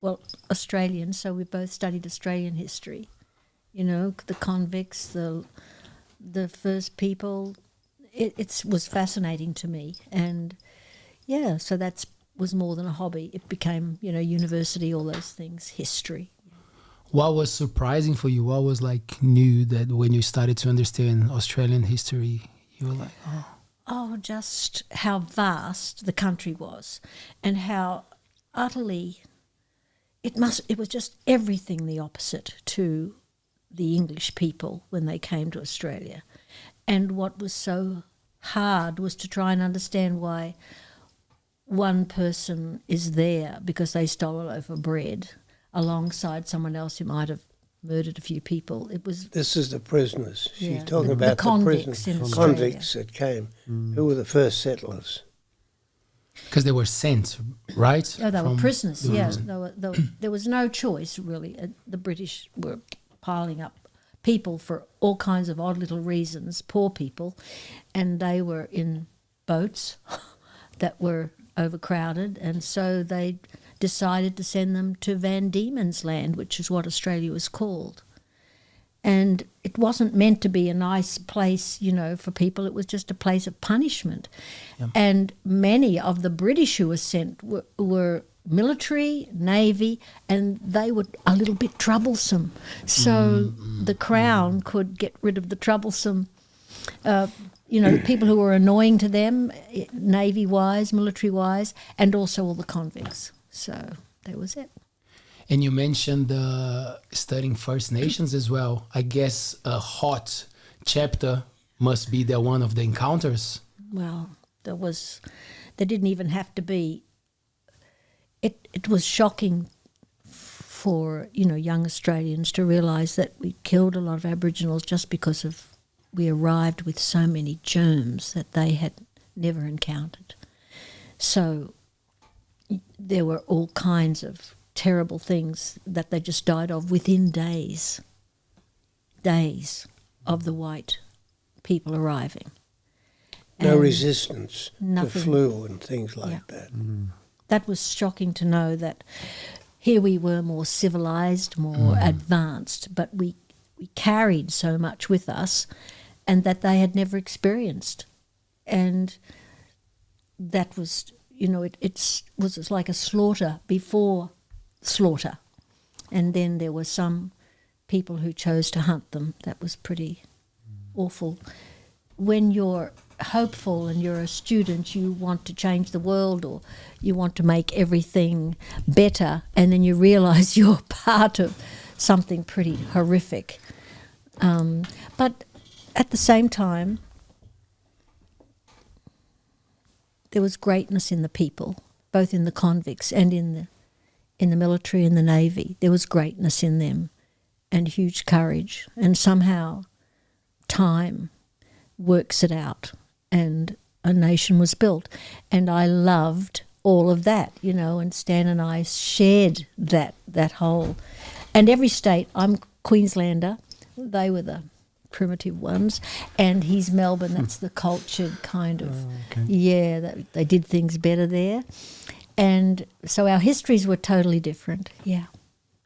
well, Australian, so we both studied Australian history. You know, the convicts, the first people. It was fascinating to me, and yeah, so that was more than a hobby. It became, you know, university, all those things, history. What was surprising for you? What was like new that when you started to understand Australian history, you were like, oh. Oh, just how vast the country was, and how utterly it was just everything the opposite to the English people when they came to Australia. And what was so hard was to try and understand why one person is there because they stole a loaf of bread alongside someone else who might have murdered a few people. It was. This is the prisoners. Yeah, She's talking about the convicts prisoners, in Australia. convicts that came, who were the first settlers. Because they were sent, right? Oh, they were prisoners, yeah. prison. There was no choice, really. The British were piling up people for all kinds of odd little reasons, poor people, and they were in boats that were overcrowded, and so they decided to send them to Van Diemen's Land, which is what Australia was called. And it wasn't meant to be a nice place, you know, for people. It was just a place of punishment. Yeah. And many of the British who were sent were military, navy, and they were a little bit troublesome. So the Crown could get rid of the troublesome, you know, the people who were annoying to them, navy-wise, military-wise, and also all the convicts. So that was it. And you mentioned studying First Nations as well. I guess a hot chapter must be the one of the encounters. Well, there didn't even have to be. It was shocking for, you know, young Australians to realise that we killed a lot of Aboriginals just because we arrived with so many germs that they had never encountered. So there were all kinds of terrible things that they just died of within days of the white people arriving. No resistance nothing, to flu and things like that. Mm. That was shocking to know that here we were more civilised, more advanced, but we carried so much with us and that they had never experienced. And that was, you know, it was like a slaughter before slaughter. And then there were some people who chose to hunt them. That was pretty awful. When you're hopeful and you're a student, you want to change the world or you want to make everything better, and then you realise you're part of something pretty horrific. But at the same time, there was greatness in the people, both in the convicts and in the military and the navy. There was greatness in them and huge courage, and somehow time works it out and a nation was built. And I loved all of that, you know, and Stan and I shared that whole. And every state, I'm Queenslander, they were the primitive ones, and he's Melbourne, that's the cultured kind of, they did things better there. And so our histories were totally different, yeah.